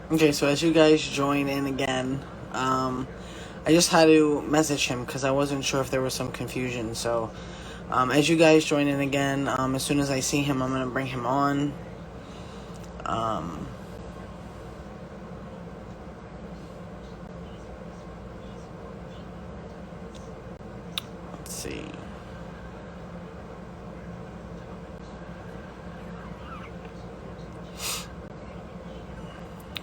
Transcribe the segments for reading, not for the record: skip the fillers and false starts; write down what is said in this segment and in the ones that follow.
Okay, so as you guys join in again, I just had to message him because I wasn't sure if there was some confusion. So, as you guys join in again, as soon as I see him, I'm gonna bring him on. Um, let's see.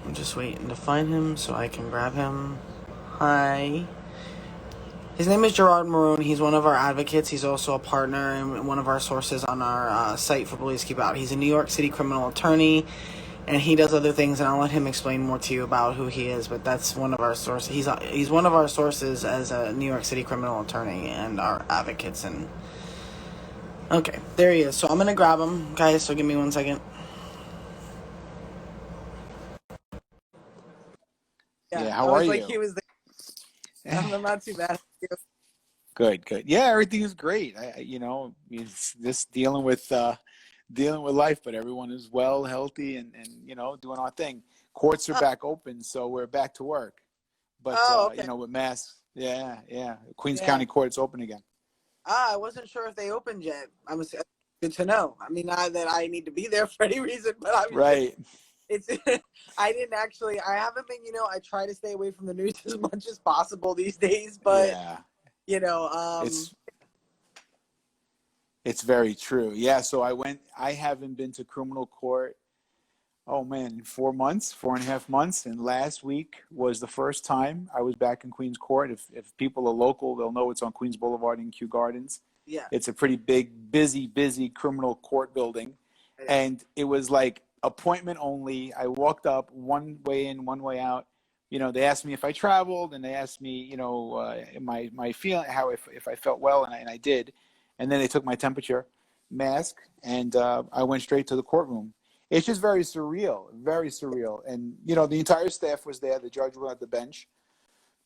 I'm just waiting to find him so I can grab him. Hi. His name is Gerard Marrone. He's one of our advocates. He's also a partner and one of our sources on our site for Bullies Keep Out. He's a New York City criminal attorney, and he does other things, and I'll let him explain more to you about who he is. But that's one of our sources. He's one of our sources as a New York City criminal attorney and our advocates. And okay, there he is. So I'm gonna grab him, guys. So give me 1 second. Yeah, Yeah, I how are was like, you? he was there. I'm not too bad. Good, good. Yeah, everything is great. It's just dealing with life, but everyone is well, healthy, and doing our thing. Courts are Oh, back open, so we're back to work. But oh, okay. with masks, yeah, yeah. Queens Yeah. County Court's open again. I wasn't sure if they opened yet. I was good to know. I mean, not that I need to be there for any reason, but I was just, Right. it's, I didn't actually, I haven't been, I try to stay away from the news as much as possible these days, but, Yeah. you know, um, It's it's very true. Yeah, so I haven't been to criminal court. Oh man, 4 months, 4.5 months, and last week was the first time I was back in Queens Court. If people are local, they'll know it's on Queens Boulevard in Kew Gardens. yeah, It's a pretty big, busy criminal court building, it is. and it was like appointment only. I walked up, one way in, one way out. They asked me if I traveled, and they asked me, my feeling, how if I felt well, and I did, and then they took my temperature, mask, and I went straight to the courtroom. It's just very surreal, very surreal. And the entire staff was there. The judge was at the bench,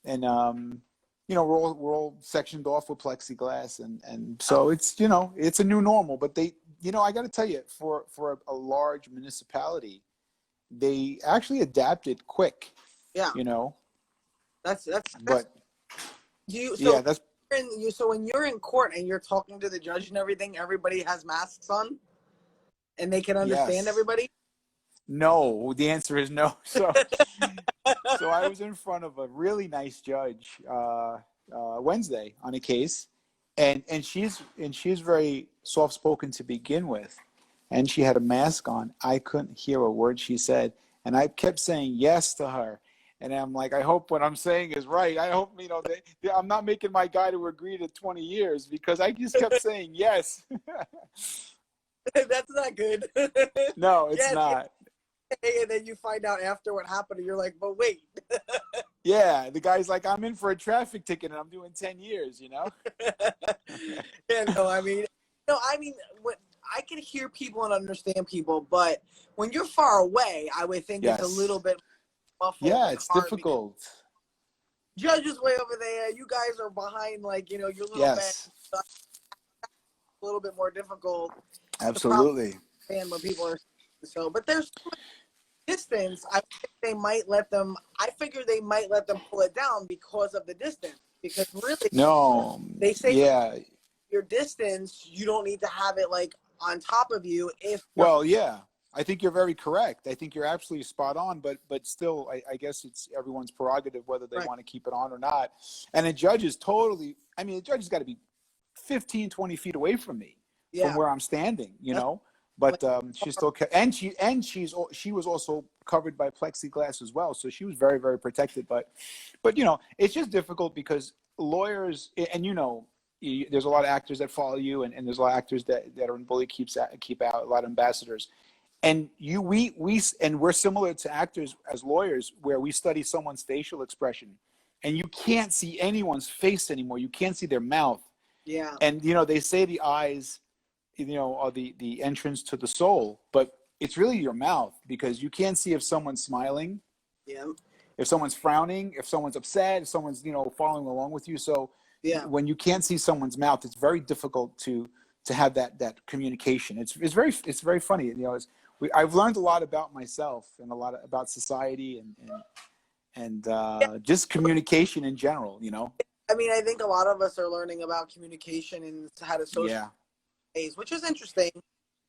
and we're all sectioned off with plexiglass, and Oh, so it's a new normal. But I got to tell you, for a large municipality, they actually adapted quick. yeah, You know, that's, but so yeah, that's so when you're in court and you're talking to the judge and everything, everybody has masks on and they can understand yes. everybody. No, the answer is no. So I was in front of a really nice judge Wednesday on a case, and she's very soft spoken to begin with, and she had a mask on. I couldn't hear a word she said, and I kept saying yes to her. And I'm like, I hope what I'm saying is right. I hope I'm not making my guy to agree to 20 years because I just kept saying yes. That's not good. No, it's Yes, not. and then you find out after what happened, and you're like, but wait. Yeah, the guy's like, I'm in for a traffic ticket and I'm doing 10 years, you know? Yeah, no, I mean, no, I mean, what I can hear people and understand people, but when you're far away, I would think it's a little Yes. bit muffled Yeah, and it's hard because difficult. judge is way over there. You guys are behind, like your little band, Yes, so it's a little bit more difficult to probably absolutely. understand what people are saying. So, but there's so much distance. I think they might let them. I figure they might let them pull it down because of the distance. Because really, No, they say for yeah. your distance, you don't need to have it like on top of you if you're. Well, yeah. I think you're very correct. I think you're absolutely spot on, but still, I guess it's everyone's prerogative whether they Right. want to keep it on or not. And a judge is totally, I mean, a judge has got to be 15, 20 feet away from me, from Yeah. where I'm standing, That's like but she's still, she was also covered by plexiglass as well. So she was very, very protected. But it's just difficult because lawyers, and there's a lot of actors that follow you, and there's a lot of actors that are in Bully keep out, a lot of ambassadors, and we're similar to actors as lawyers, where we study someone's facial expression, and you can't see anyone's face anymore. You can't see their mouth, yeah. and they say the eyes, are the entrance to the soul, but it's really your mouth, because you can't see if someone's smiling, Yeah. if someone's frowning, if someone's upset, if someone's following along with you. So Yeah. when you can't see someone's mouth, it's very difficult to have that communication. It's very funny. I've learned a lot about myself and a lot about society and just communication in general, you know? I mean, I think a lot of us are learning about communication and how to social Yeah, ways, which is interesting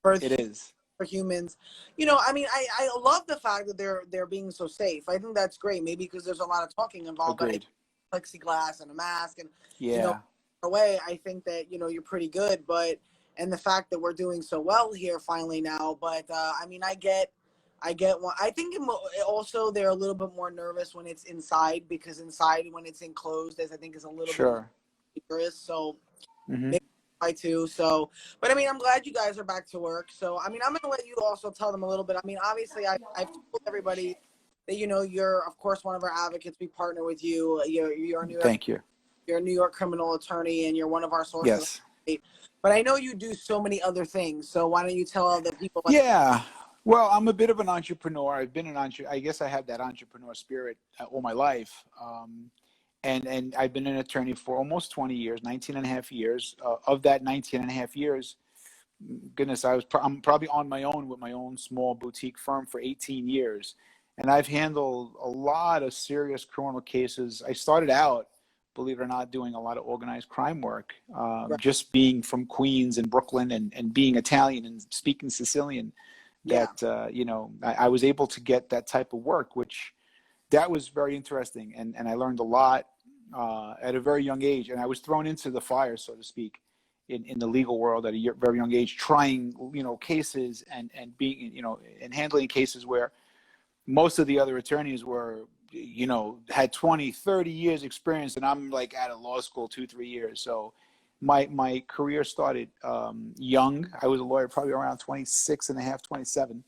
for it is. for humans. You know, I mean, I love the fact that they're being so safe. I think that's great. Maybe because there's a lot of talking involved, but Agreed. plexiglass and a mask and you know, Yeah, away, I think that you're pretty good. But and the fact that we're doing so well here finally now. But I mean, I get one. I think also they're a little bit more nervous when it's inside because inside when it's enclosed, as I think is a little bit more sure. dangerous. So Hmm. maybe I too. So, but I mean, I'm glad you guys are back to work. So, I mean, I'm gonna let you also tell them a little bit. I mean, obviously, I've told everybody that you're of course one of our advocates. We partner with you. You're a Thank you. New York criminal attorney, and you're one of our sources. Yes. But I know you do so many other things. So why don't you tell other people? Like, Yeah. Well, I'm a bit of an entrepreneur. I've been an entrepreneur. I guess I have that entrepreneur spirit all my life. And I've been an attorney for almost 20 years, 19 and a half years. Of that 19 and a half years, goodness, I'm probably on my own with my own small boutique firm for 18 years. And I've handled a lot of serious criminal cases. I started out, believe it or not, doing a lot of organized crime work, right, just being from Queens and Brooklyn and being Italian and speaking Sicilian, yeah, that, I was able to get that type of work, which that was very interesting. And I learned a lot at a very young age. And I was thrown into the fire, so to speak, in the legal world at a very young age, trying, cases and being, and handling cases where most of the other attorneys were, had 20, 30 years experience. And I'm like out of law school 2, 3 years. So my career started young. I was a lawyer probably around 26 and a half, 27.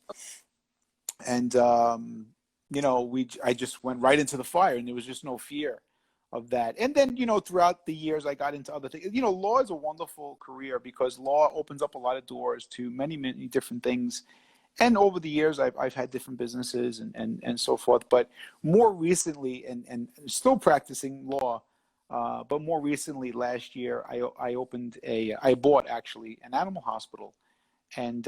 And, I just went right into the fire and there was just no fear of that. And then, throughout the years, I got into other things. Law is a wonderful career because law opens up a lot of doors to many, many different things. And over the years, I've had different businesses and so forth. But more recently, and still practicing law, but more recently, last year, I bought actually an animal hospital, and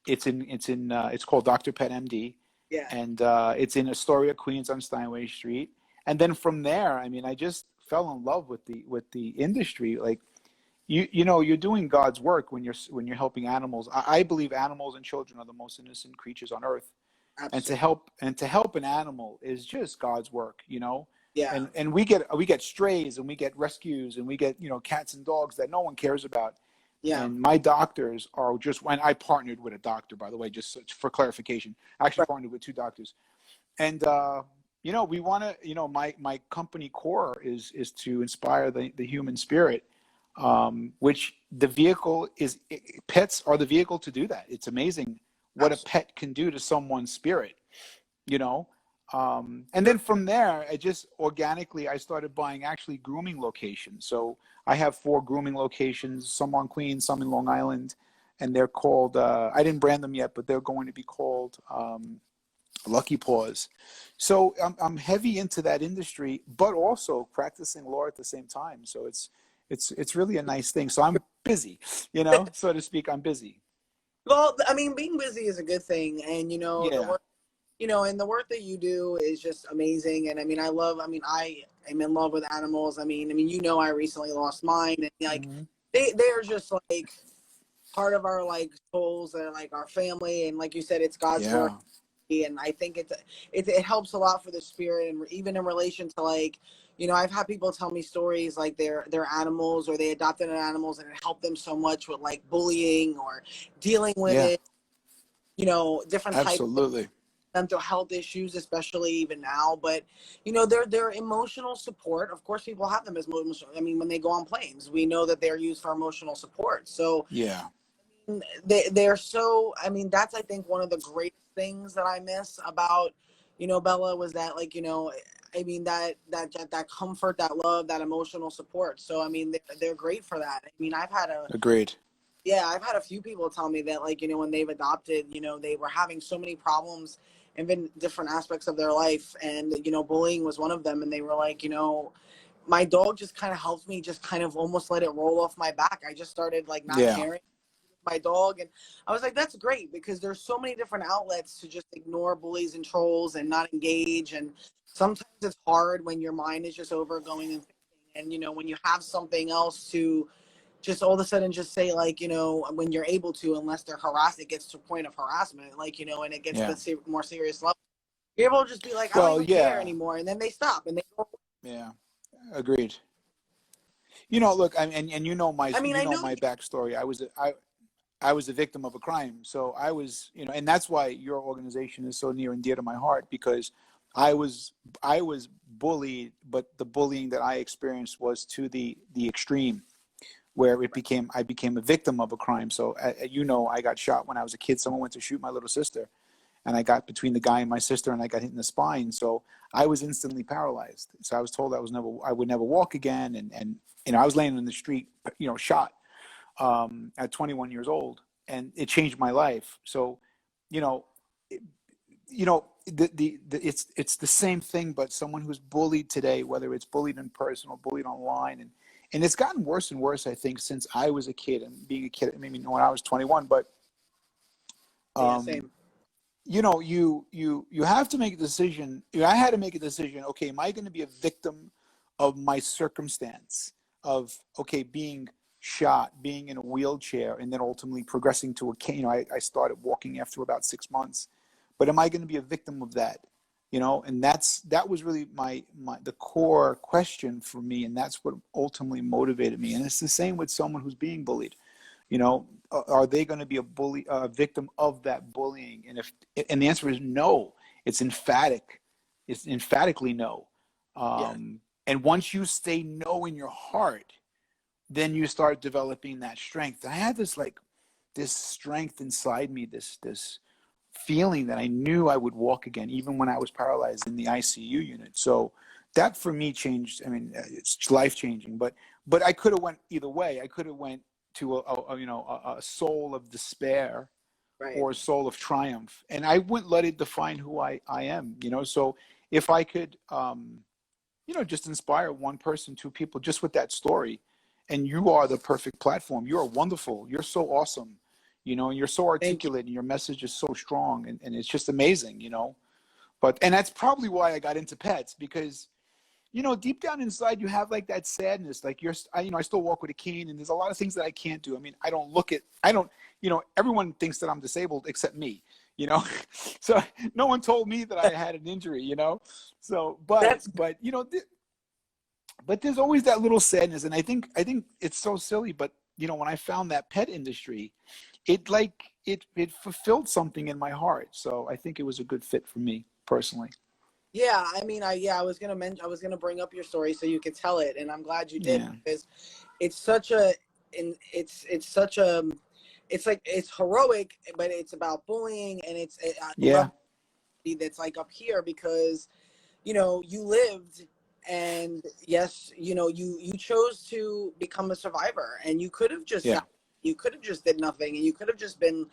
it's called Dr. Pet MD, yeah, and it's in Astoria, Queens, on Steinway Street. And then from there, I mean, I just fell in love with the industry. Like, you're doing God's work when you're helping animals. I believe animals and children are the most innocent creatures on earth, and absolutely, to help an animal is just God's work. yeah, And we get strays and we get rescues and we get cats and dogs that no one cares about. yeah, And my doctors are just, when I partnered with a doctor, by the way, just for clarification, I actually right, partnered with 2 doctors. And, we want to, my company core is to inspire the human spirit, which the vehicle is, pets are the vehicle to do that. It's amazing what a absolutely. pet can do to someone's spirit, you know? And then from there, I started buying actually grooming locations. So I have 4 grooming locations, some on Queens, some in Long Island, and they're called, I didn't brand them yet, but they're going to be called Lucky Paws. So I'm heavy into that industry, but also practicing law at the same time. So it's really a nice thing. So I'm busy, so to speak. I'm busy. Well, I mean, being busy is a good thing, and the Yeah. work, and the work that you do is just amazing. And I mean, I am in love with animals. I mean, I recently lost mine, and like Hmm. they're just like part of our like souls and like our family, and like you said, it's God's work. Yeah. And I think it helps a lot for the spirit, and even in relation to like, I've had people tell me stories like their animals or they adopted animals and it helped them so much with like bullying or dealing with Yeah. it, different types of Absolutely. mental health issues, especially even now. But their emotional support. Of course, people have them as emotional. I mean, when they go on planes, we know that they're used for emotional support. So Yeah. they're so, I mean, that's, I think, one of the great things that I miss about Bella was that, like, I mean, that comfort, that love, that emotional support. So I mean, they're great for that. I mean, Agreed. I've had a few people tell me that, like, when they've adopted, they were having so many problems in different aspects of their life, and bullying was one of them, and they were like, my dog just kind of helped me just kind of almost let it roll off my back. I just started like not Yeah. caring my dog. And I was like, that's great, because there's so many different outlets to just ignore bullies and trolls and not engage. And sometimes it's hard when your mind is just over going and thinking. And, you know, when you have something else to just all of a sudden just say, like, you know, when you're able to, unless they're harassed, it gets to a point of harassment, like, you know, and it gets to Yeah. the more serious level. You're able to just be like, I don't Well, even care yeah. anymore. And then they stop and they go. Yeah. Agreed. You know, look, and you know I mean, I know. my backstory. I was a victim of a crime. So I was, you know, and that's why your organization is so near and dear to my heart, because I was bullied, but the bullying that I experienced was to the extreme, where I became a victim of a crime. So you know, I got shot when I was a kid. Someone went to shoot my little sister, and I got between the guy and my sister, and I got hit in the spine. So I was instantly paralyzed. So I was told I would never walk again, and you know, I was laying in the street, you know, shot at 21 years old, and it changed my life. So, you know, it's the same thing, but someone who's bullied today, whether it's bullied in person or bullied online, and it's gotten worse and worse, I think, since I was a kid, and being a kid, maybe when I was 21, but Yeah, same. you know, you have to make a decision. I had to make a decision. Okay, am I going to be a victim of my circumstance of, okay, being shot, being in a wheelchair, and then ultimately progressing to a cane? You know, I started walking after about 6 months, but am I going to be a victim of that? You know, and that was really the core question for me, and that's what ultimately motivated me. And it's the same with someone who's being bullied. You know, are they going to be a victim of that bullying? And the answer is no. It's emphatic. It's emphatically no. Yeah. And once you say no in your heart, then you start developing that strength. I had this strength inside me, this feeling that I knew I would walk again, even when I was paralyzed in the ICU unit. So that for me changed. I mean, it's life changing. But I could have went either way. I could have went to a soul of despair, Right. or a soul of triumph, and I wouldn't let it define who I am. You know, so if I could, you know, just inspire one person, two people, just with that story, and you are the perfect platform. You are wonderful. You're so awesome. You know, and you're so Thank you. articulate, and your message is so strong, and it's just amazing. You know, and that's probably why I got into pets, because, you know, deep down inside, you have like that sadness. Like you know, I still walk with a cane, and there's a lot of things that I can't do. I mean, you know, everyone thinks that I'm disabled except me, you know? So no one told me that I had an injury, you know? So, but, you know, but there's always that little sadness. And I think it's so silly, but, you know, when I found that pet industry, it fulfilled something in my heart. So I think it was a good fit for me personally. Yeah, I mean, I was gonna bring up your story so you could tell it, and I'm glad you did, Yeah. because it's such a, and it's such a, it's like, it's heroic, but it's about bullying, and I Yeah. love that's like up here, because, you know, you lived, and yes, you know, you chose to become a survivor, and you could have just Yeah. you could have just did nothing, and you could have just been,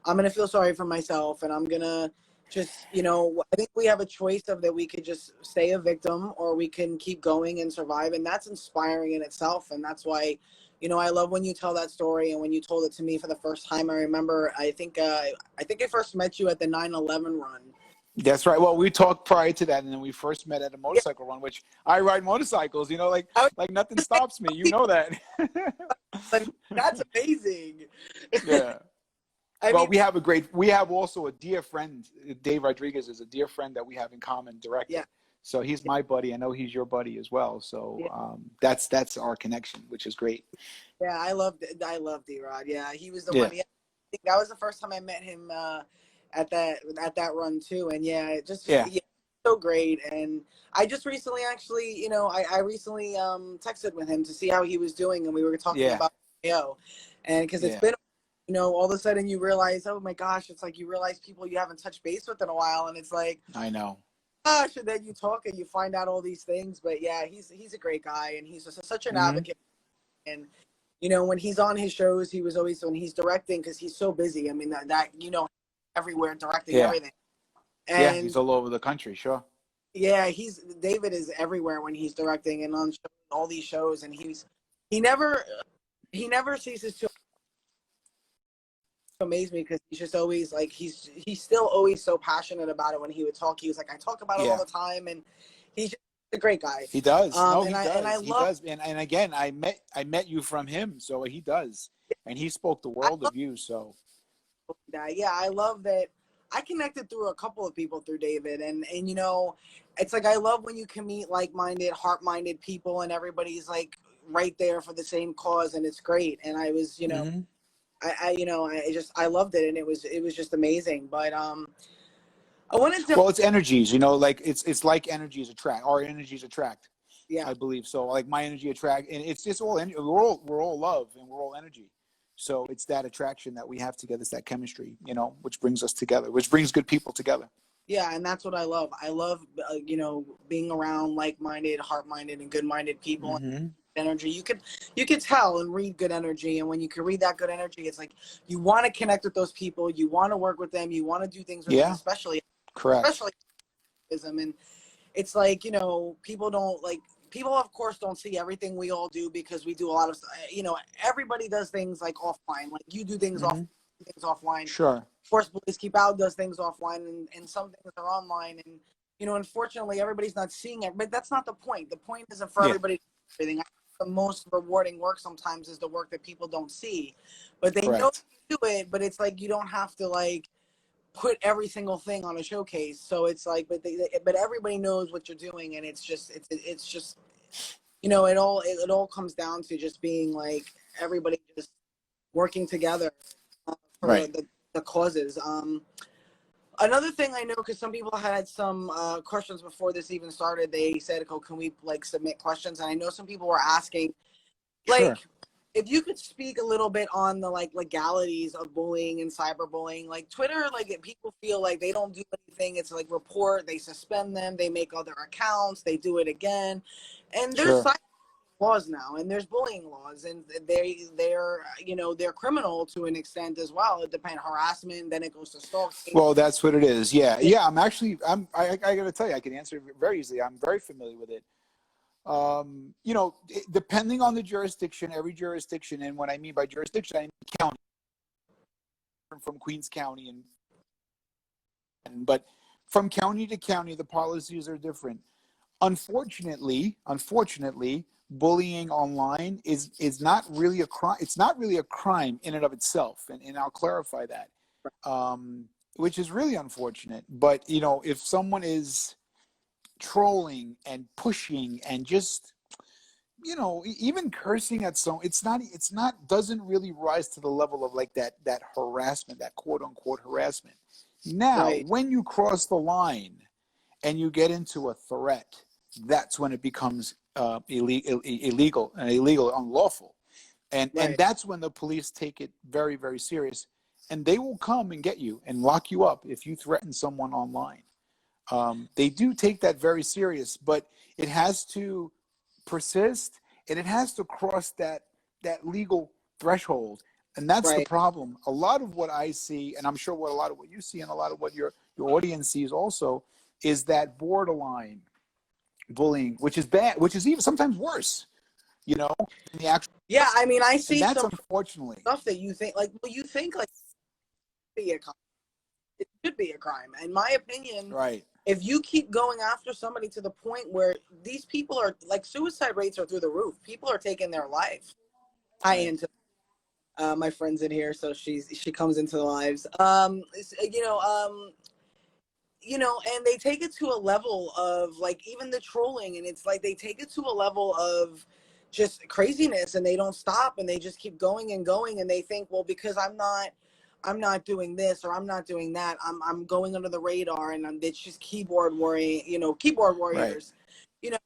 I'm gonna feel sorry for myself, and I'm gonna just, you know, I think we have a choice of that. We could just stay a victim, or we can keep going and survive, and that's inspiring in itself. And that's why, you know, I love when you tell that story, and when you told it to me for the first time. I remember, I think I first met you at the 9/11 run. That's right. Well, we talked prior to that, and then we first met at a Yeah, motorcycle run, which I ride motorcycles. You know, I like nothing stops me. You know that. was, that's amazing. Yeah. I Well, mean, we have also a dear friend. Dave Rodriguez is a dear friend that we have in common, director. yeah, So he's my buddy. I know he's your buddy as well. So yeah, that's our connection, which is great. yeah. I love D-Rod. Yeah, he was the Yeah. one. Yeah, I think that was the first time I met him at that run too. And yeah, Yeah. yeah, so great. And I just recently, actually, you know, I recently texted with him to see how he was doing, and we were talking Yeah. about and because it's Yeah. been, you know, all of a sudden you realize, oh my gosh, it's like you realize people you haven't touched base with in a while, and it's like, I know. gosh, and then you talk and you find out all these things. But yeah, he's a great guy, and he's just such an Hmm. advocate. And, you know, when he's on his shows, he was always, when he's directing, because he's so busy. I mean, that you know, everywhere directing Yeah. everything. Yeah. He's And all over the country. Sure. yeah, David is everywhere when he's directing and on all these shows, and he never ceases to amazed me because he's just always like he's still always so passionate about it. When he would talk, he was like, I talk about it all Yeah. the time, and he's just a great guy. He does. No, he does. I He love does. And again, I met you from him, so he does. And he spoke the world of you, so. that. Yeah, I love that. I connected through a couple of people through David, and you know, it's like I love when you can meet like-minded, heart-minded people, and everybody's like right there for the same cause, and it's great. And I was, you know, Mm-hmm. I loved it, and it was just amazing. But I wanted to, Well, it's energies, you know, like it's like energies attract. Our energies attract. yeah, I believe so. Like my energy attract, and it's just all we're all love and we're all energy. So it's that attraction that we have together. It's that chemistry, you know, which brings us together, which brings good people together. yeah, and that's what I love. I love, you know, being around like-minded, heart-minded, and good-minded people. Mm-hmm. Energy, you could tell and read good energy, and when you can read that good energy, it's like you want to connect with those people, you want to work with them, you want to do things with them, Yeah, correct. especially them. And it's like, you know, people of course don't see everything we all do, because we do a lot of, you know, everybody does things like offline, like you do things Mm-hmm. offline. Sure. Of course, Bullies Keep Out does things offline, and some things are online, and you know, unfortunately everybody's not seeing it, but that's not the point. The point isn't for Yeah. everybody to see everything. The most rewarding work sometimes is the work that people don't see, but they know Correct. you do it. But it's like you don't have to like put every single thing on a showcase. So it's like, but everybody knows what you're doing, and it's just you know, it all comes down to just being like everybody just working together for Right. the causes. Another thing I know, because some people had some questions before this even started, they said, "Oh, can we like submit questions?" And I know some people were asking, Sure. like, if you could speak a little bit on the like legalities of bullying and cyberbullying. Like Twitter, like if people feel like they don't do anything, it's like report, they suspend them, they make other accounts, they do it again, and there's Sure. laws now, and there's bullying laws, and they're you know, they're criminal to an extent as well. It depends, harassment, then it goes to stalking. Well, that's what it is. Yeah. Yeah. I got to tell you, I can answer it very easily. I'm very familiar with it. You know, depending on the jurisdiction, every jurisdiction, and what I mean by jurisdiction, I mean county, from Queens County, but from county to county, the policies are different. Unfortunately, bullying online is not really a crime. It's not really a crime in and of itself, and I'll clarify that, which is really unfortunate. But you know, if someone is trolling and pushing and just, you know, even cursing at someone, it's not doesn't really rise to the level of like that harassment, that quote unquote harassment. Now, Right, when you cross the line and you get into a threat, that's when it becomes illegal, unlawful, and right, that's when the police take it very, very serious, and they will come and get you and lock you up if you threaten someone online. They do take that very serious, but it has to persist, and it has to cross that legal threshold, and that's the right. problem. A lot of what I see, and I'm sure a lot of what you see, and a lot of what your audience sees also, is that borderline bullying, which is bad, which is even sometimes worse, you know, than the actual. Yeah, I mean, I And see that's some unfortunately stuff that you think like, well, you think like be a crime. It should be a crime, in my opinion. right. If you keep going after somebody to the point where these people are like, suicide rates are through the roof, people are taking their life. I Right. into my friends in here, so she comes into the lives. You know, you know, and they take it to a level of like even the trolling, and it's like they take it to a level of just craziness, and they don't stop, and they just keep going and going, and they think, well, because I'm not doing this or I'm not doing that, I'm going under the radar, and it's just keyboard worrying, you know, keyboard Right. warriors. You know,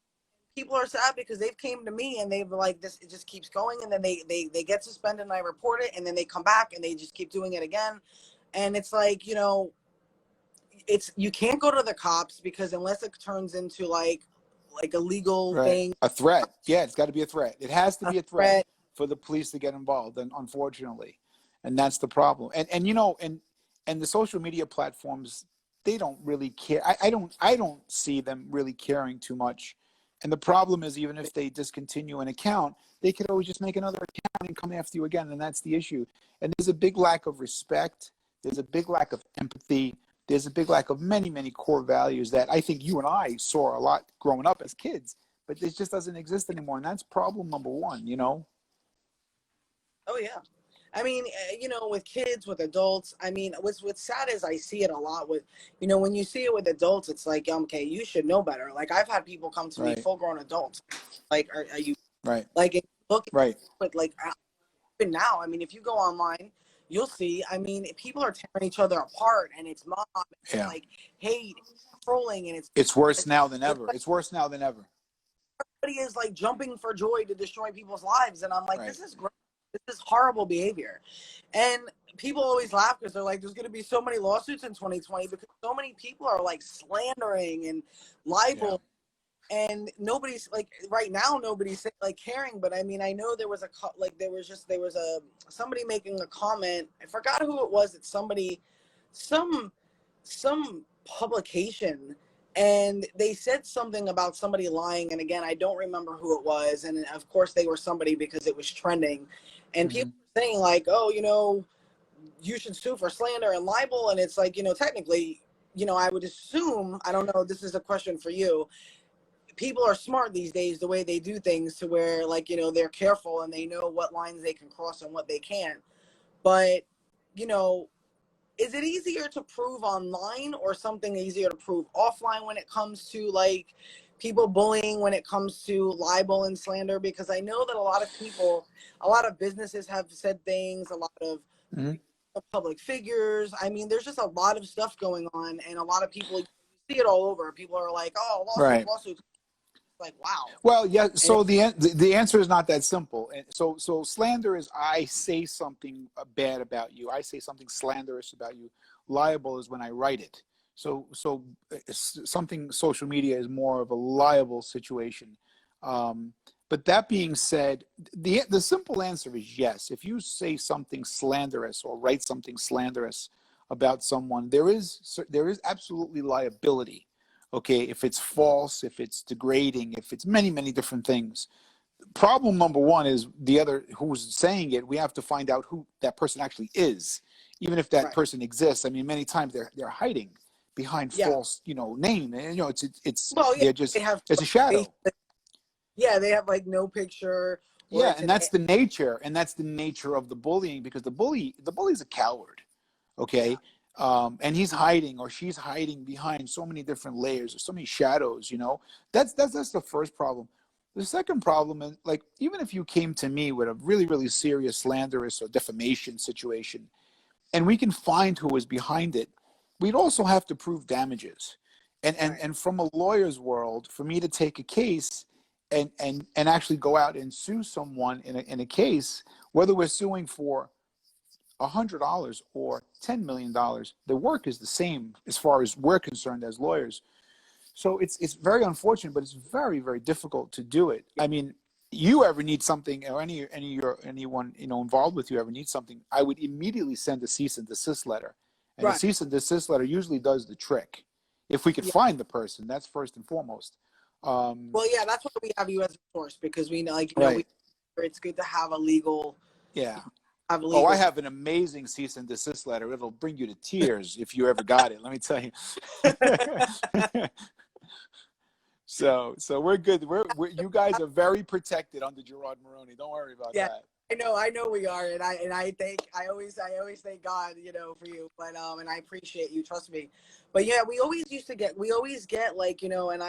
people are sad because they've came to me and they've like this, it just keeps going, and then they get suspended and I report it, and then they come back and they just keep doing it again. And it's like, you know, it's, you can't go to the cops because unless it turns into like a legal Right. thing, A threat. Yeah, it's got to be a threat. It has to a be a threat threat. for the police to get involved, and unfortunately, and that's the problem. And you know, and the social media platforms, they don't really care. I don't see them really caring too much. And the problem is, even if they discontinue an account, they could always just make another account and come after you again, and that's the issue. And there's a big lack of respect. There's a big lack of empathy. There's a big lack of many, many core values that I think you and I saw a lot growing up as kids, but this just doesn't exist anymore. And that's problem number one, you know? Oh yeah. I mean, with kids, with adults, I mean, what's sad is I see it a lot with, when you see it with adults, it's like, okay, you should know better. Like I've had people come to me, Right. full grown adults, like, are you Right. like look Right. but like even now, I mean, if you go online, you'll see, I mean, people are tearing each other apart, and it's mob, Yeah. like hate, trolling, and It's worse now than ever. It's worse now than ever. everybody is like jumping for joy to destroy people's lives, and I'm like, Right. this is great. This is horrible behavior. And people always laugh because they're like, there's going to be so many lawsuits in 2020 because so many people are like slandering and libel. Yeah. And nobody's like, right now, nobody's like caring. But I mean, I know there was somebody making a comment. I forgot who it was. It's somebody, some publication, and they said something about somebody lying. And again, I don't remember who it was. And of course they were somebody because it was trending. And people were saying like, oh, you should sue for slander and libel. And it's like, technically, I would assume, I don't know, this is a question for you. People are smart these days, the way they do things, to where like, they're careful and they know what lines they can cross and what they can't. But, is it easier to prove online or something easier to prove offline when it comes to like people bullying, when it comes to libel and slander? Because I know that a lot of businesses have said things, a lot of public figures. I mean, there's just a lot of stuff going on, and a lot of people, you see it all over. People are like, oh, lawsuits. Like, wow. Well, yeah. So the answer is not that simple. And so slander is I say something bad about you. I say something slanderous about you. Liable is when I write it. So something social media is more of a liable situation. But that being said, the simple answer is yes. If you say something slanderous or write something slanderous about someone, there is absolutely liability. Okay, if it's false, if it's degrading, if it's many, many different things. Problem number one is the other who's saying it. We have to find out who that person actually is, even if that person exists. I mean, many times they're hiding behind false, name, and it's it's a shadow. They have like no picture. Yeah, and that's the nature, of the bullying, because the bully's a coward. Okay. Yeah. And he's hiding, or she's hiding behind so many different layers, or so many shadows, that's the first problem. The second problem is, like, even if you came to me with a really, really serious slanderous or defamation situation, and we can find who is behind it, we'd also have to prove damages. And from a lawyer's world, for me to take a case and actually go out and sue someone in a case, whether we're suing for $100 or $10 million, the work is the same as far as we're concerned as lawyers. So it's very unfortunate, but it's very, very difficult to do it. I mean, you ever need something, or anyone involved with you ever need something, I would immediately send a cease and desist letter. And a cease and desist letter usually does the trick. If we could find the person, that's first and foremost. Well, yeah, that's why we have you as a source, because we know, like, it's good to have a legal. Yeah. I have an amazing cease and desist letter. It'll bring you to tears if you ever got it. Let me tell you. So we're good. You guys are very protected under Gerard Marrone. Don't worry about that. I know we are, and I always thank God, for you. But and I appreciate you. Trust me. But yeah, we always get like, and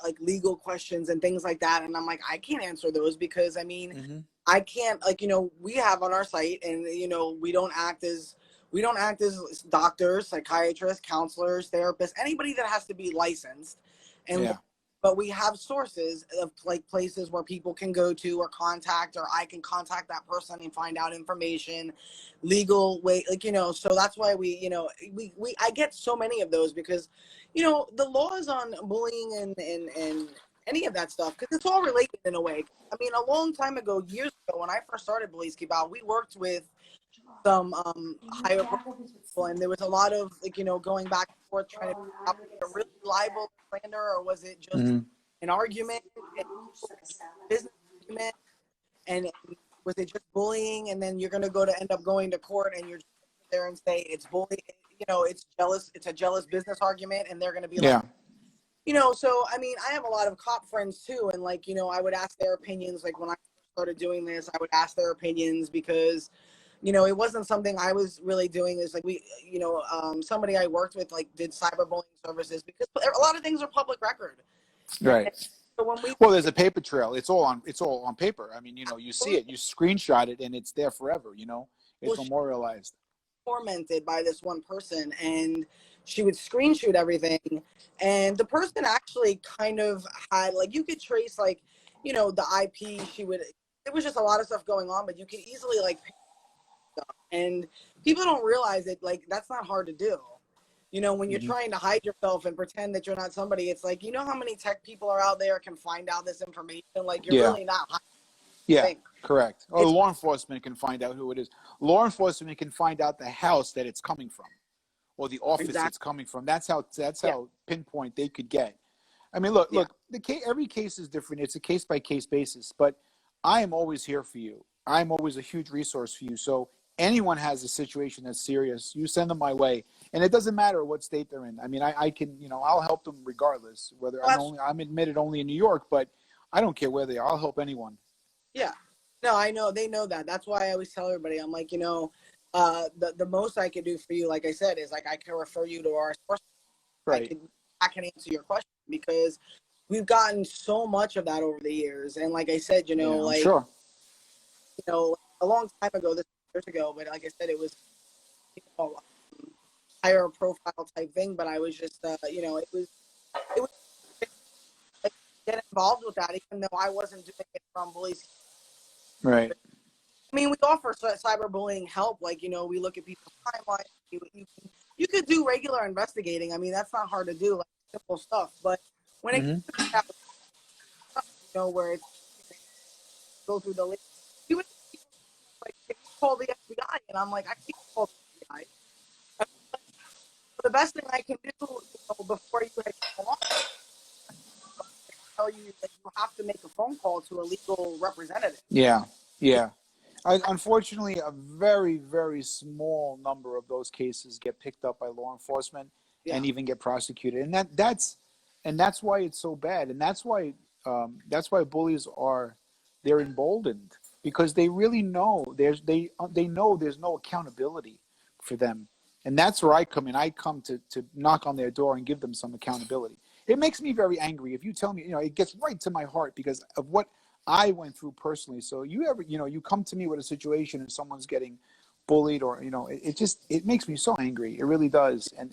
like legal questions and things like that, and I'm like, I can't answer those because I mean. I can't, like, we have on our site, and, we don't act as doctors, psychiatrists, counselors, therapists, anybody that has to be licensed. And, but we have sources of like places where people can go to or contact, or I can contact that person and find out information, legal way, like, so that's why I get so many of those because, the laws on bullying and any of that stuff, because it's all related in a way. I mean, a long time ago, years ago, when I first started Bullies Keep Out, we worked with some higher people, and there was a lot of, like, going back and forth trying to figure out, was it a really libel slander, or was it just an argument, business argument, and was it just bullying, and then you're going to go to end up going to court, and you're just there and say it's bullying, it's jealous, it's a jealous business argument, and they're going to be like, so I mean, I have a lot of cop friends too, and like, I would ask their opinions. Like when I started doing this, I would ask their opinions because, it wasn't something I was really doing. Is like somebody I worked with like did cyberbullying services because a lot of things are public record. Right. And so when there's a paper trail. It's all on paper. I mean, you see it, you screenshot it, and it's there forever. It's memorialized. Tormented by this one person, and she would screenshot everything, and the person actually kind of had like, you could trace like, the IP. It was just a lot of stuff going on, but you could easily like pick stuff, and people don't realize it. Like that's not hard to do. When you're trying to hide yourself and pretend that you're not somebody, it's like, how many tech people are out there can find out this information? Like you're really not hiding. Yeah, correct. Or law enforcement can find out who it is. Law enforcement can find out the house that it's coming from, or the office it's coming from. That's how pinpoint they could get. I mean, look. Every case is different. It's a case by case basis. But I am always here for you. I'm always a huge resource for you. So anyone has a situation that's serious, you send them my way, and it doesn't matter what state they're in. I mean, I can, I'll help them regardless. Whether I'm admitted only in New York, but I don't care where they are. I'll help anyone. Yeah. No, I know. They know that. That's why I always tell everybody, I'm like, the most I could do for you, like I said, is like I can refer you to our source. Right. I can answer your question because we've gotten so much of that over the years. And like I said, sure. A long time ago, this years ago, but like I said, it was higher profile type thing. But I was just, it was like, get involved with that, even though I wasn't doing it from Bullies. Right. I mean, we offer cyberbullying help. Like, we look at people's timelines. You could do regular investigating. I mean, that's not hard to do, like simple stuff. But when it comes to that, where it's go through the list, you would like call the FBI, and I'm like, I can't call the FBI. The best thing I can do before you come along, tell you that you have to make a phone call to a legal representative. Yeah. Unfortunately, a very, very small number of those cases get picked up by law enforcement and even get prosecuted, and that's why it's so bad, and that's why bullies they're emboldened, because they really know they know there's no accountability for them, and that's where I come in. I come to knock on their door and give them some accountability. It makes me very angry if you tell me, it gets right to my heart because of what I went through personally. So you come to me with a situation and someone's getting bullied, or it makes me so angry. It really does, and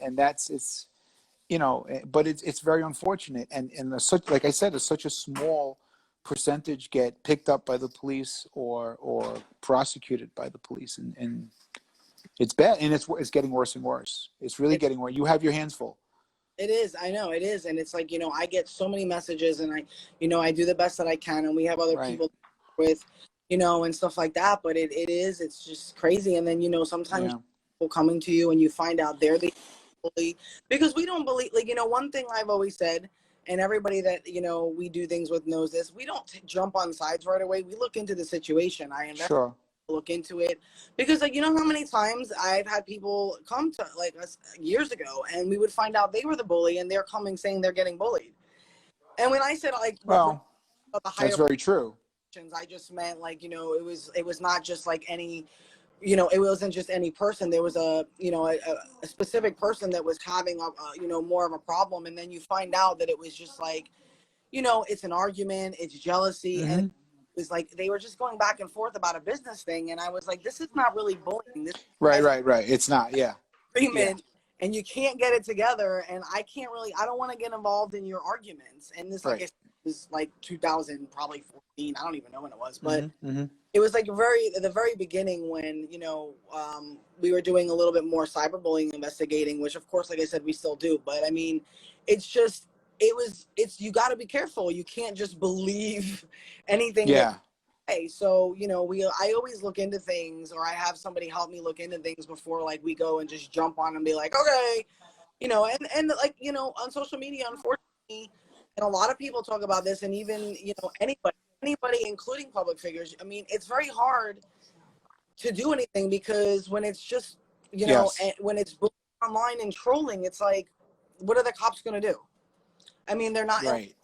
but it's very unfortunate, and like I said, it's such a small percentage get picked up by the police or prosecuted by the police, and it's bad, and it's getting worse and worse. It's really getting worse. You have your hands full. It is. I know it is. And it's like, I get so many messages, and I do the best that I can, and we have other people with, and stuff like that. But it's just crazy. And then, sometimes people coming to you and you find out they're the bully, because we don't believe, like, one thing I've always said, and everybody that, we do things with knows this, we don't jump on sides right away. We look into the situation. Look into it, because like, how how many times I've had people come to like us years ago, and we would find out they were the bully, and they're coming saying they're getting bullied. And when I said that's very true. I just meant like, it was not just like any, it wasn't just any person. There was a specific person that was having a more of a problem, and then you find out that it was just like, it's an argument, it's jealousy, and was like they were just going back and forth about a business thing, and I was like, this is not really bullying. This right. It's not. Agreement, and you can't get it together, and I don't want to get involved in your arguments. And this, like I said, was like 2000, probably 14. I don't even know when it was, but it was like the very beginning when we were doing a little bit more cyberbullying investigating, which of course, like I said, we still do. But I mean, it's you got to be careful. You can't just believe anything. So I always look into things, or I have somebody help me look into things before like we go and just jump on and be like, okay, and like on social media, unfortunately, and a lot of people talk about this, and even anybody anybody, including public figures, I mean, it's very hard to do anything because when it's just, Yes. when it's online and trolling, it's like, what are the cops going to do? I mean, they're not, Right.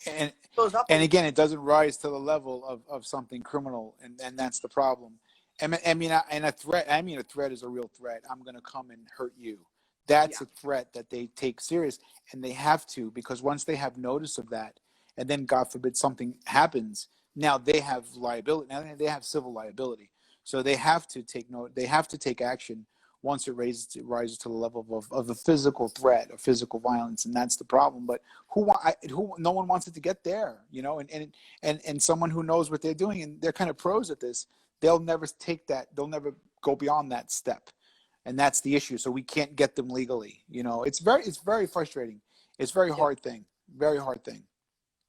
goes up And and again, it doesn't rise to the level of something criminal, and that's the problem. And a threat. I mean, a threat is a real threat. I'm going to come and hurt you. yeah, That's a threat that they take serious, and they have to, because once they have notice of that, and then God forbid something happens, now they have liability. Now they have civil liability, so they have to take note. They have to take action once it rises to the level of a physical threat or physical violence, and that's the problem. But no one wants it to get there, and someone who knows what they're doing, and they're kind of pros at this, they'll never take that, they'll never go beyond that step, and that's the issue. So we can't get them legally. It's very frustrating. It's yeah. very hard thing.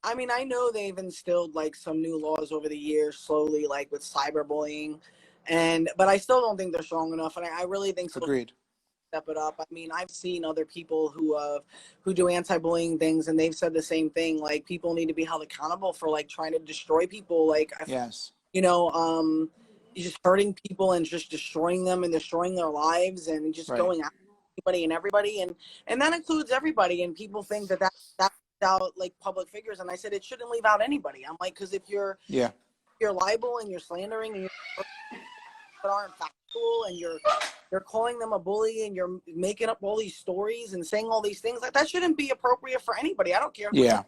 I mean, I know they've instilled like some new laws over the years, slowly, like with cyberbullying, but I still don't think they're strong enough, and I really think so. Agreed. Step it up. I mean, I've seen other people who do anti-bullying things, and they've said the same thing. Like, people need to be held accountable for like trying to destroy people. Like, Yes. just hurting people and just destroying them and destroying their lives and just Right. going after anybody and everybody, and that includes everybody. And people think that out like public figures, and I said it shouldn't leave out anybody. I'm like, because if you're libel and you're slandering and you're that aren't factual and you're calling them a bully and you're making up all these stories and saying all these things, like that shouldn't be appropriate for anybody. I don't care who Yeah. at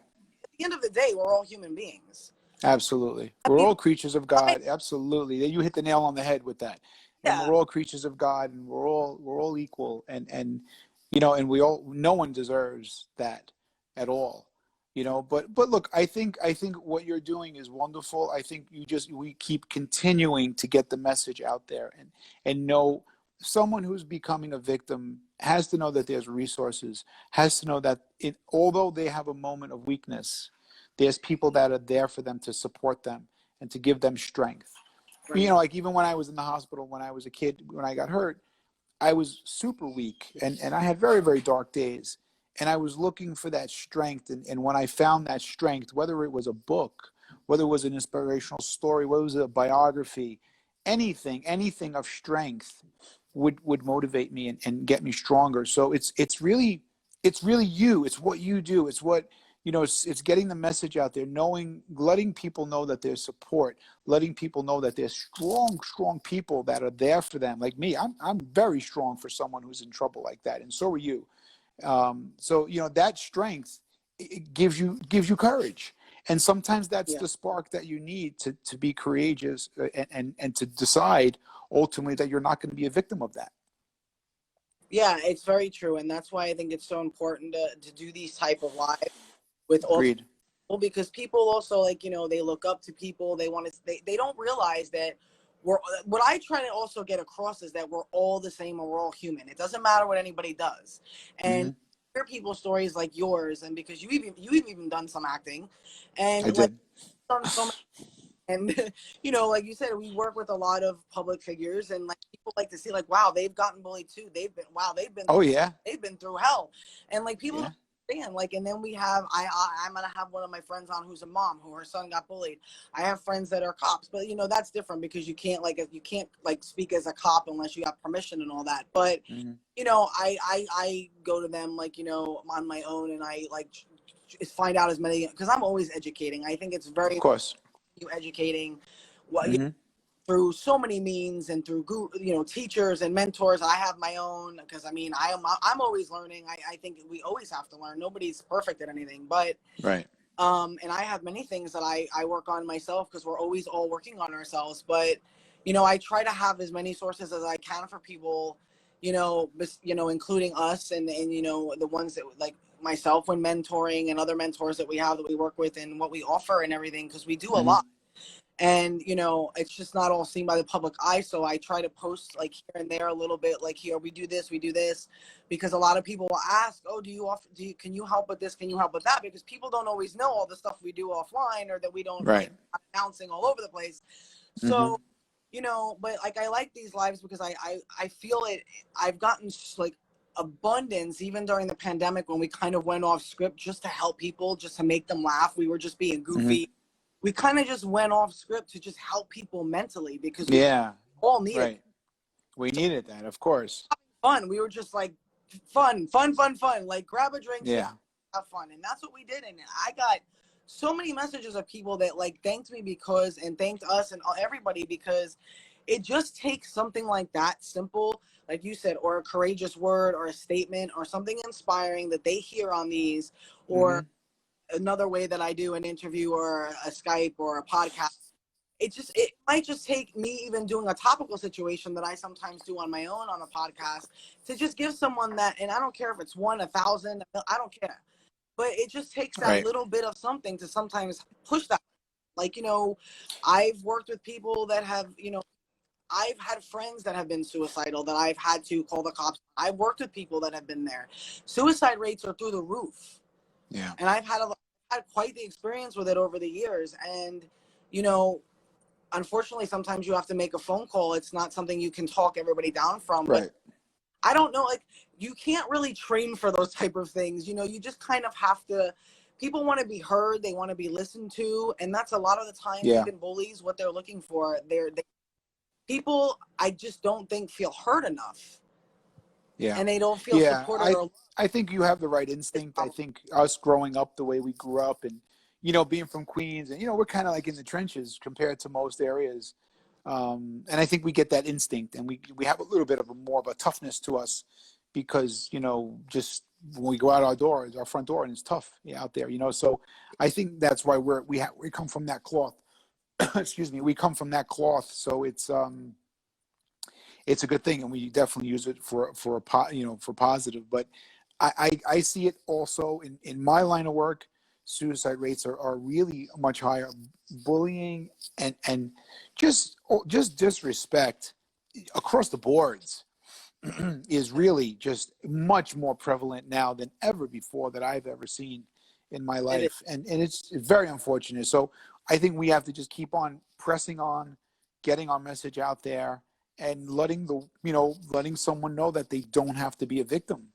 the end of the day, we're all human beings. Absolutely. We're all creatures of God. Absolutely. You hit the nail on the head with that. And Yeah. we're all creatures of God, and we're all equal, and no one deserves that at all. But look, I think what you're doing is wonderful. I think we keep continuing to get the message out there, and know someone who's becoming a victim has to know that there's resources, has to know that although they have a moment of weakness, there's people that are there for them to support them and to give them strength. Right. Like even when I was in the hospital, when I was a kid, when I got hurt, I was super weak, and I had very, very dark days. And I was looking for that strength. And when I found that strength, whether it was a book, whether it was an inspirational story, whether it was a biography, anything of strength would motivate me and get me stronger. So it's really you. It's what you do. It's what, it's getting the message out there, letting people know that there's support, letting people know that there's strong people that are there for them. Like me, I'm very strong for someone who's in trouble like that, and so are you. So that strength, it gives you courage, and sometimes that's the spark that you need to be courageous, and to decide ultimately that you're not going to be a victim of that. Yeah, it's very true, and that's why I think it's so important to do these type of lives with all Agreed. people, because people also, like, they look up to people. They don't realize that what I try to also get across is that we're all the same and we're all human. It doesn't matter what anybody does. And hear people's stories like yours, and because you've even done some acting, and I did. done so much. And like you said, we work with a lot of public figures, and like people like to see, like, wow, they've gotten bullied too. They've been through hell, and like people don't understand. Like, and then we have I'm gonna have one of my friends on who's a mom who her son got bullied. I have friends that are cops, but that's different because you can't speak as a cop unless you have permission and all that. But I go to them on my own, and I find out as many, because I'm always educating. I think it's very, of course, you educating through so many means, and through teachers and mentors. I have my own, because I'm always learning. I think we always have to learn. Nobody's perfect at anything, but right. And I have many things that I work on myself, because we're always all working on ourselves. But I try to have as many sources as I can for people, including us, and the ones that, like myself, when mentoring, and other mentors that we have that we work with, and what we offer and everything, because we do a lot. And it's just not all seen by the public eye. So I try to post like here and there a little bit, like, here we do this, because a lot of people will ask, oh, can you help with this, can you help with that, because people don't always know all the stuff we do offline, or that we don't announcing all over the place. So but like, I like these lives because I feel it. I've gotten like abundance even during the pandemic, when we kind of went off script just to help people, just to make them laugh. We were just being goofy. we kind of just went off script to just help people mentally because we Yeah. all needed Right. We needed that, of course. fun. We were just like fun. Like grab a drink, sit, Yeah. have fun, and that's what we did. And I got so many messages of people that like thanked me because and thanked us and everybody because it just takes something like that simple, like you said, or a courageous word or a statement or something inspiring that they hear on these or another way that I do an interview or a Skype or a podcast. It might just take me even doing a topical situation that I sometimes do on my own on a podcast to just give someone that, and I don't care if it's 1, 1,000, I don't care. But it just takes that Right. little bit of something to sometimes push that. Like, I've worked with people that have, I've had friends that have been suicidal that I've had to call the cops. I've worked with people that have been there. Suicide rates are through the roof. Yeah. And I've had quite the experience with it over the years. And, unfortunately, sometimes you have to make a phone call. It's not something you can talk everybody down from. Right. But I don't know, like, you can't really train for those type of things. You just kind of have to. People want to be heard. They want to be listened to. And that's a lot of the times, Yeah. even bullies, what they're looking for. People, I just don't think feel heard enough. Yeah. And they don't feel supported. I think you have the right instinct. I think us growing up the way we grew up and, being from Queens and, we're kind of like in the trenches compared to most areas. And I think we get that instinct and we have a little bit of more of a toughness to us because, just when we go out our front door and it's tough out there, so I think that's why we come from that cloth. Excuse me. We come from that cloth. So it's a good thing, and we definitely use it for positive. But I see it also in my line of work. Suicide rates are really much higher. Bullying and just disrespect across the boards is really just much more prevalent now than ever before that I've ever seen in my life, and it's very unfortunate. So I think we have to just keep on pressing on, getting our message out there, and letting someone know that they don't have to be a victim,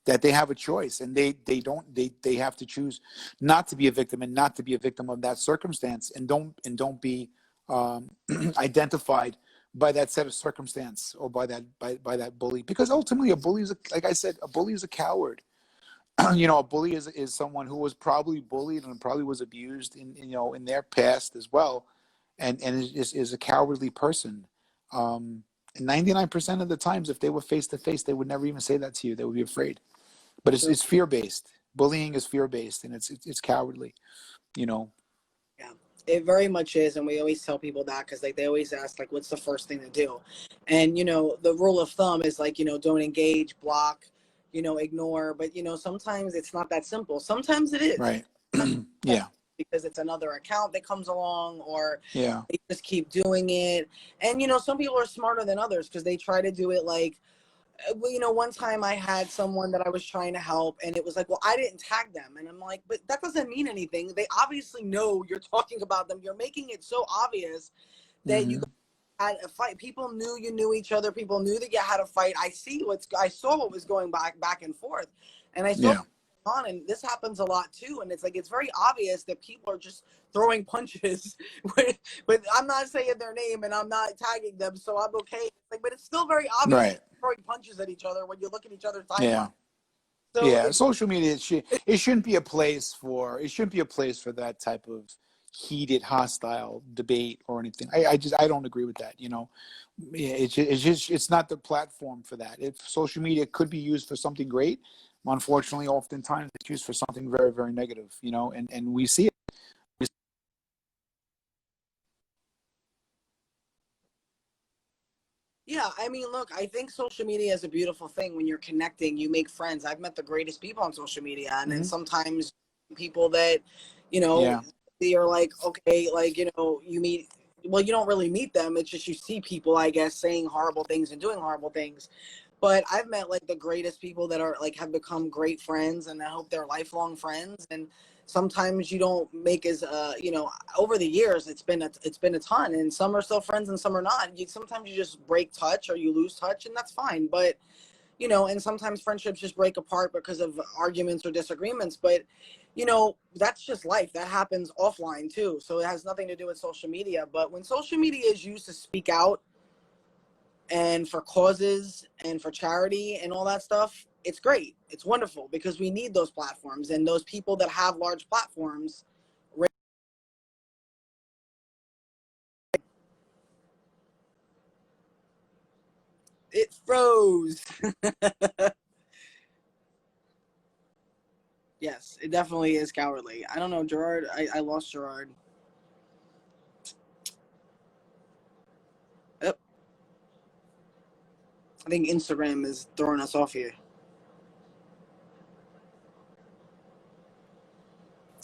that they have a choice, and they have to choose not to be a victim and not to be a victim of that circumstance, and don't be identified by that set of circumstance or by that bully, because ultimately a bully is like I said, a bully is a coward. A bully is someone who was probably bullied and probably was abused in their past as well, and is a cowardly person. And 99% of the times, if they were face to face, they would never even say that to you. They would be afraid. But it's fear based. Bullying is fear based, and it's cowardly. Yeah, it very much is, and we always tell people that because they always ask what's the first thing to do, and the rule of thumb is don't engage, block, ignore, but sometimes it's not that simple. Sometimes it is. Right. Yeah. Because it's another account that comes along, or yeah, they just keep doing it. And some people are smarter than others because they try to do it one time I had someone that I was trying to help, and it was well, I didn't tag them, and I'm like, but that doesn't mean anything. They obviously know you're talking about them. You're making it so obvious that you had a fight. People knew you knew each other. People knew that you had a fight. I saw what was going back and forth, and I saw on, and this happens a lot too. And it's very obvious that people are just throwing punches, but I'm not saying their name and I'm not tagging them, so I'm okay. But it's still very obvious throwing punches at each other when you look at each other's timeline. Yeah. So social media it shouldn't be a place for that type of heated, hostile debate or anything. I don't agree with that. It's not the platform for that. If social media could be used for something great, unfortunately, oftentimes it's used for something very, very negative. And we see it. Yeah, I mean, look, I think social media is a beautiful thing. When you're connecting, you make friends. I've met the greatest people on social media, and then sometimes people that, you're okay, you meet. Well, you don't really meet them. It's just you see people, I guess, saying horrible things and doing horrible things. But I've met the greatest people that are have become great friends, and I hope they're lifelong friends. And sometimes you don't make as over the years it's been a ton, and some are still friends and some are not. Sometimes you just break touch or you lose touch, and that's fine. But and sometimes friendships just break apart because of arguments or disagreements. But you know, that's just life. That happens offline too. So it has nothing to do with social media. But when social media is used to speak out and for causes and for charity and all that stuff, it's great. It's wonderful because we need those platforms, and those people that have large platforms. It froze. Yes, it definitely is cowardly. I don't know, Gerard. I lost Gerard. Yep. I think Instagram is throwing us off here.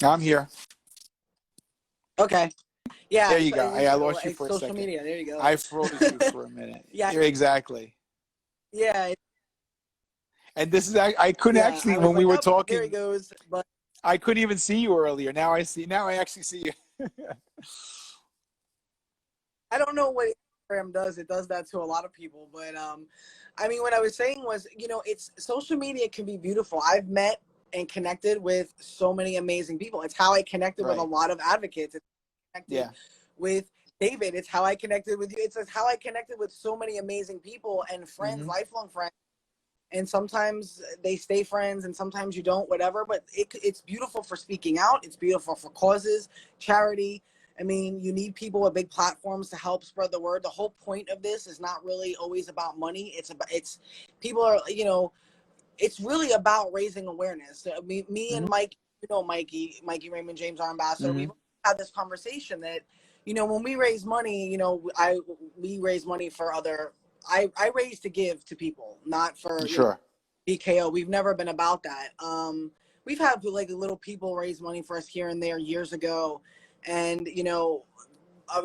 I'm here. Okay. Yeah. There you go. I lost you It's for a social second. media. There you go. I froze you for a minute. Yeah. Exactly. Yeah. And this is, I couldn't actually, when we were talking, there he goes. But I couldn't even see you earlier. Now I actually see you. I don't know what Instagram does. It does that to a lot of people. But I mean, what I was saying was, you know, it's social media can be beautiful. I've met and connected with so many amazing people. It's how I connected with a lot of advocates. It's connected with David. It's how I connected with you. It's how I connected with so many amazing people and friends, lifelong friends. And sometimes they stay friends and sometimes you don't, whatever. But it's beautiful for speaking out. It's beautiful for causes, charity. I mean, you need people with big platforms to help spread the word. The whole point of this is not really always about money. It's people are, you know, it's really about raising awareness. Me and Mike, you know, Mikey Raymond James, our ambassador, we've had this conversation that, you know, when we raise money, you know, we raise money for other. I raise to give to people, not for you know, BKO. We've never been about that. We've had like little people raise money for us here and there years ago, and you know,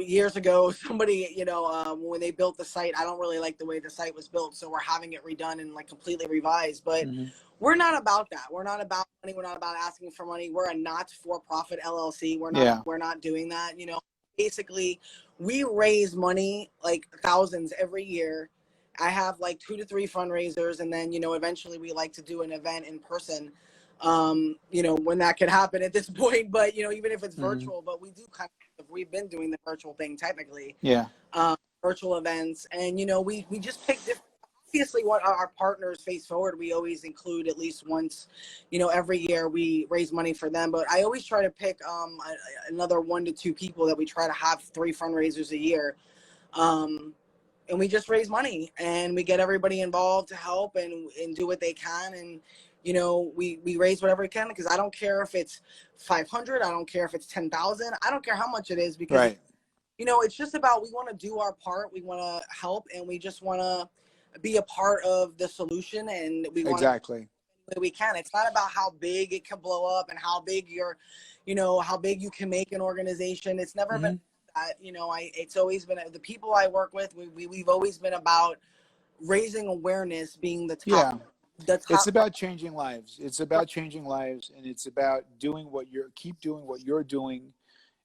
years ago, somebody, you know, when they built the site, I don't really like the way the site was built, so we're having it redone and like completely revised. But we're not about that. We're not about money. We're not about asking for money. We're a not-for-profit LLC. We're not doing that. You know, basically, we raise money like thousands every year. I have like 2 to 3 fundraisers, and then, you know, eventually we like to do an event in person. You know, when that could happen at this point, but you know, even if it's virtual, but we do kind of, we've been doing the virtual thing technically, virtual events, and you know, we just pick different. Obviously, what our partners face forward, we always include at least once, you know, every year we raise money for them. But I always try to pick another 1 to 2 people that we try to have 3 fundraisers a year. And we just raise money and we get everybody involved to help and do what they can. And, you know, we raise whatever we can, because I don't care if it's 500, I don't care if it's 10,000, I don't care how much it is, because, you know, it's just about, we want to do our part. We want to help, and we just want to be a part of the solution, and we want to we can. It's not about how big it can blow up and how big you know, how big you can make an organization. It's never been that, you know, it's always been the people I work with. We've always been about raising awareness, being the top. It's about changing lives. It's about changing lives, and it's about doing keep doing what you're doing,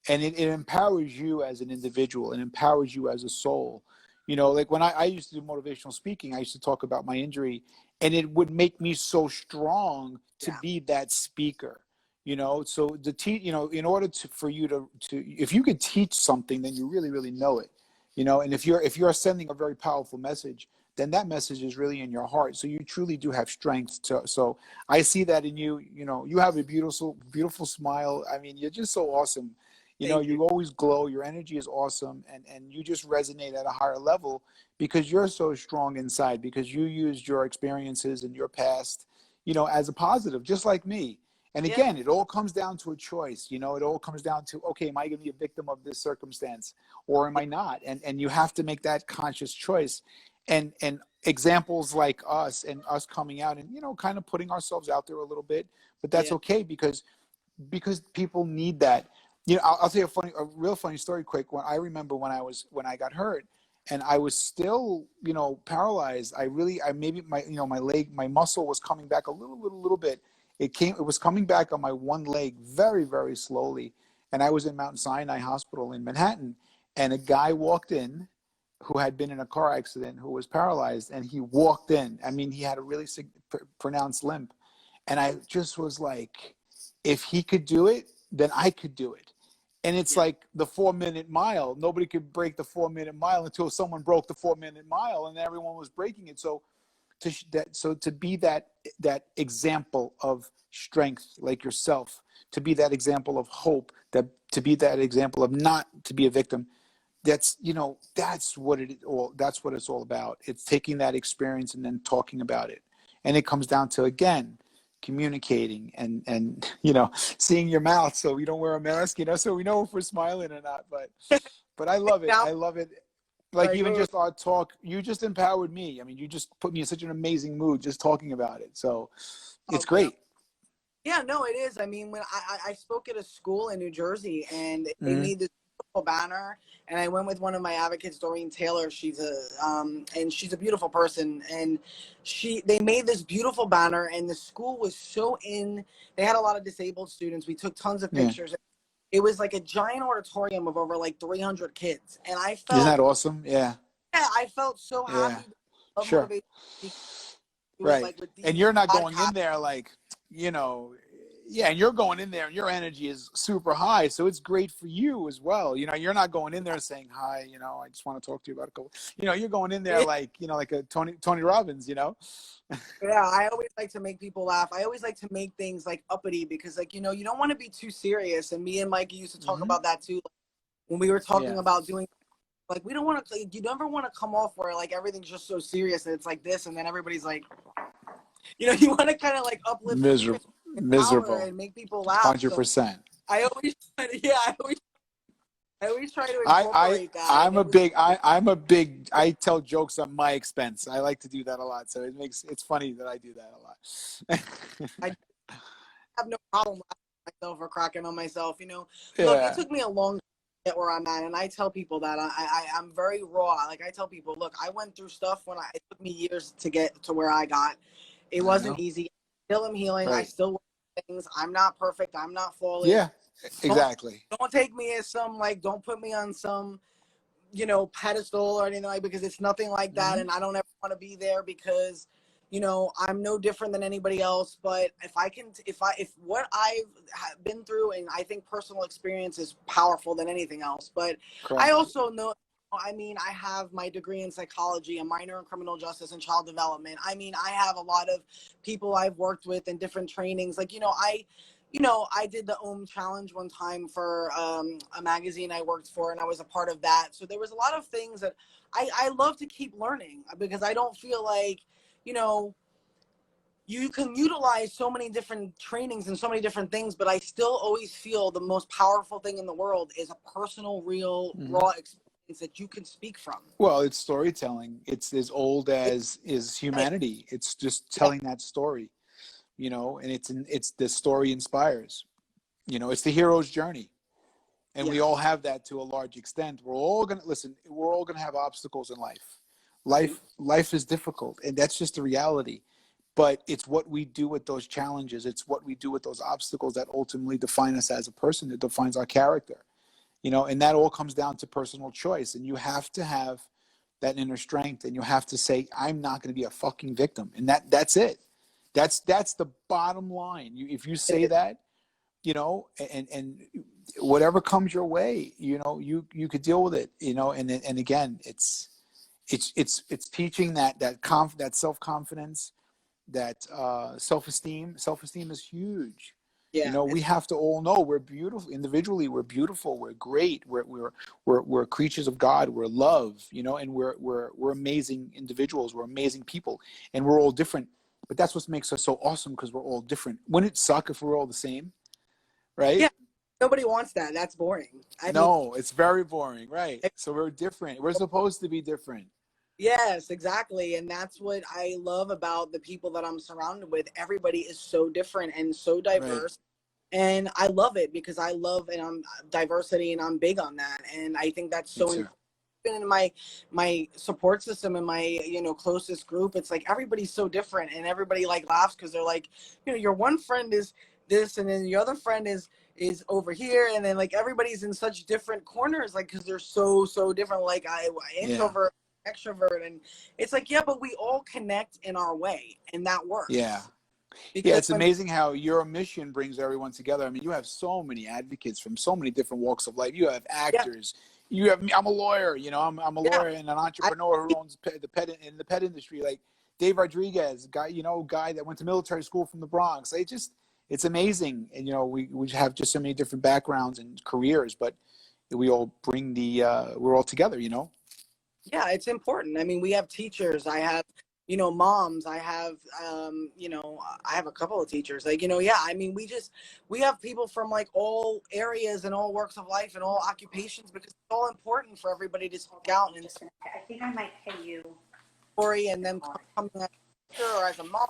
and it empowers you as an individual. It empowers you as a soul. You know, like when I used to do motivational speaking, I used to talk about my injury, and it would make me so strong to be that speaker. You know, so you know, in order for you to if you could teach something, then you really know it. You know, and if you're sending a very powerful message, then that message is really in your heart. So you truly do have strength. So I see that in you. You know, you have a beautiful smile. I mean, you're just so awesome. You know, you always glow. Your energy is awesome, and you just resonate at a higher level because you're so strong inside, because you used your experiences and your past, you know, as a positive, just like me. And again, it all comes down to a choice. You know, it all comes down to, okay, am I going to be a victim of this circumstance, or am I not? And you have to make that conscious choice. And examples like us and us coming out and, you know, kind of putting ourselves out there a little bit, but that's okay, because people need that. You know, I'll tell you a real funny story quick. When I remember when I got hurt and I was still, you know, paralyzed, maybe my, you know, my leg, my muscle was coming back a little bit. It was coming back on my one leg very, very slowly. And I was in Mount Sinai Hospital in Manhattan, and a guy walked in who had been in a car accident, who was paralyzed, and he walked in. I mean, he had a really pronounced limp. And I just was like, if he could do it, then I could do it. And it's like the 4-minute mile. Nobody could break the 4-minute mile until someone broke the 4-minute mile, and everyone was breaking it. So to be that example of strength, like yourself, to be that example of hope, that to be that example of not to be a victim, that's what it's all about. It's taking that experience and then talking about it. And it comes down to, again, communicating and seeing your mouth so we don't wear a mask, so we know if we're smiling or not. But I love it. I love it. Like, even just our talk, you just empowered me. I mean, you just put me in such an amazing mood just talking about it. So it's great. Yeah, no, it is. I mean, when I spoke at a school in New Jersey, and they made this beautiful banner, and I went with one of my advocates, Doreen Taylor. She's a beautiful person, and they made this beautiful banner, and the school was they had a lot of disabled students. We took tons of pictures. It was like a giant auditorium of over like 300 kids, and I felt, isn't that awesome? Yeah, I felt so happy. Sure. Right. Like, and you're not going in there like, and you're going in there and your energy is super high. So it's great for you as well. You're not going in there saying, hi, I just want to talk to you about a couple, you're going in there like, like a Tony Robbins, Yeah, I always like to make people laugh. I always like to make things like uppity because, like, you don't want to be too serious. And me and Mikey used to talk about that too. Like, when we were talking about doing, like, we don't want to, you never want to come off where like everything's just so serious and it's like this, and then everybody's like, you want to kind of like uplift, miserable, and make people laugh. 100%. So I always try to incorporate that. I tell jokes on my expense. I like to do that a lot. So it's funny that I do that a lot. I have no problem laughing at myself or cracking on myself. Look, it took me a long time to get where I'm at, and I tell people that I'm very raw. Like, I tell people, look, I went through stuff it took me years to get to where I got. It wasn't easy. Still am healing. Right. I still work things. I'm not perfect. I'm not flawless. Yeah, exactly. Don't take me as don't put me on some, pedestal or anything because it's nothing like that. And I don't ever want to be there because, I'm no different than anybody else. But if what I've been through, and I think personal experience is powerful than anything else. But correct. I also know, I have my degree in psychology, a minor in criminal justice and child development. I have a lot of people I've worked with in different trainings. Like, I did the challenge one time for a magazine I worked for, and I was a part of that. So there was a lot of things that I love to keep learning because I don't feel like, you can utilize so many different trainings and so many different things, but I still always feel the most powerful thing in the world is a personal, real, raw experience that you can speak from. Well, it's storytelling. It's as old as is humanity. It's just telling that story, and it's the story inspires, it's the hero's journey. And we all have that to a large extent. We're all going to have obstacles in life. Life is difficult, and that's just the reality. But it's what we do with those challenges. It's what we do with those obstacles that ultimately define us as a person, that defines our character. And that all comes down to personal choice. And you have to have that inner strength, and you have to say, I'm not going to be a fucking victim. And that's it. That's the bottom line. If you say that, and whatever comes your way, you could deal with it, and again, it's teaching that self-confidence, that self-esteem. Self-esteem is huge. Yeah. We have to all know we're beautiful individually. We're beautiful. We're great. We're creatures of God. We're love. And we're amazing individuals. We're amazing people, and we're all different. But that's what makes us so awesome, because we're all different. Wouldn't it suck if we're all the same? Right? Yeah. Nobody wants that. That's boring. It's very boring. Right. So we're different. We're supposed to be different. Yes, exactly. And that's what I love about the people that I'm surrounded with. Everybody is so different and so diverse. Right. And I love it because I love diversity, and I'm big on that. And I think that's so important. In my support system and my closest group, it's like everybody's so different, and everybody like laughs because they're like, your one friend is this, and then your other friend is over here, and then like everybody's in such different corners, like because they're so different. Like introvert, extrovert, and it's like, but we all connect in our way, and that works. Yeah, because it's when amazing how your mission brings everyone together. I mean, you have so many advocates from so many different walks of life. You have yeah, actors. You have me. I'm a lawyer. You know, I'm a yeah, lawyer and an I entrepreneur who owns the pet in the pet industry. Like Dave Rodriguez, guy that went to military school from the Bronx. It's amazing. And we have just so many different backgrounds and careers, but we all bring we're all together. yeah, it's important. I mean, we have teachers. I have, moms. I have, I have a couple of teachers. Like, yeah. I mean, we have people from like all areas and all walks of life and all occupations because it's all important for everybody to speak out and I think I might pay you. story and them coming as a teacher or as a mom,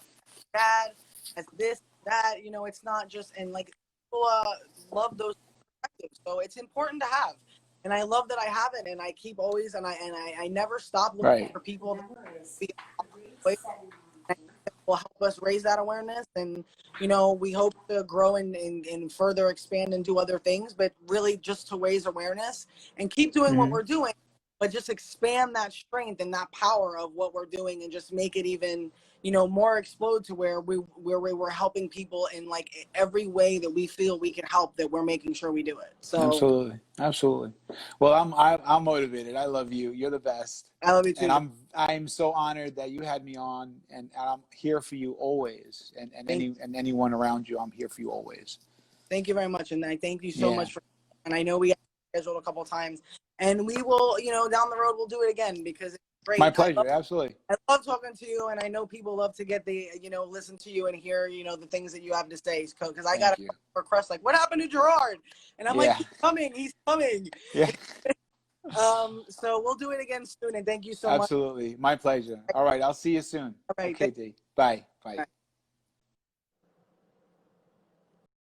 dad, as this, that. It's not just and like people love those perspectives. So it's important to have. And I love that I have it, and I keep always, and I never stop looking Right. for people that will help us raise that awareness. And we hope to grow and further expand and do other things, but really just to raise awareness and keep doing what we're doing, but just expand that strength and that power of what we're doing and just make it even more explode to where we're helping people in like every way that we feel we can help, that we're making sure we do it. So Absolutely. Well, I'm motivated. I love you. You're the best. I love you too, And John. I'm so honored that you had me on, and I'm here for you always. And anyone around you, I'm here for you always. Thank you very much, and I thank you so Yeah. much for. And I know we got scheduled a couple times, and we will, down the road we'll do it again because it's great. My pleasure. Absolutely. I love talking to you, and I know people love to get the, listen to you and hear, the things that you have to say. Because I got a request like, "What happened to Gerard?" And I'm like, "He's coming." Yeah. So we'll do it again soon, and thank you so much. Absolutely. My pleasure. All right. I'll see you soon. All right. Okay, D. Bye. Bye. Bye.